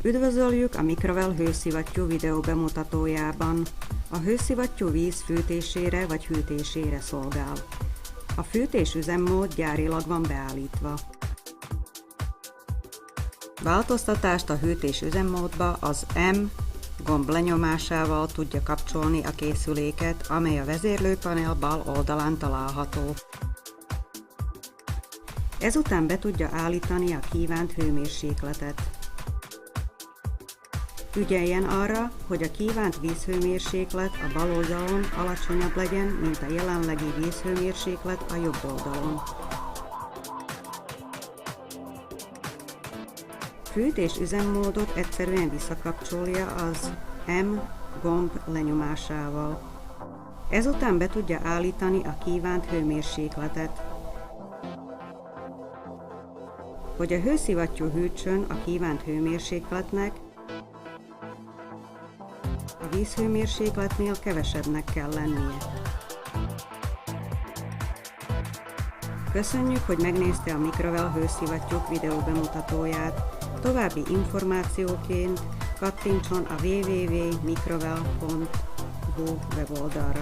Üdvözöljük a Microvel hőszivattyú videó bemutatójában. A hőszivattyú víz fűtésére vagy hűtésére szolgál. A fűtés üzemmód gyárilag van beállítva. Változtatást a hűtés üzemmódba az M gomb lenyomásával tudja kapcsolni a készüléket, amely a vezérlőpanel bal oldalán található. Ezután be tudja állítani a kívánt hőmérsékletet. Ügyeljen arra, hogy a kívánt vízhőmérséklet a bal oldalon alacsonyabb legyen, mint a jelenlegi vízhőmérséklet a jobb oldalon. Fűtés üzemmódot egyszerűen visszakapcsolja az M gomb lenyomásával. Ezután be tudja állítani a kívánt hőmérsékletet. Hogy a hőszivattyú hűtsön a kívánt hőmérsékletnek, a vízhőmérsékletnél kevesebbnek kell lennie. Köszönjük, hogy megnézte a Microvel hőszivattyúk videó bemutatóját. További információként kattintson a www.microvel.hu weboldalra.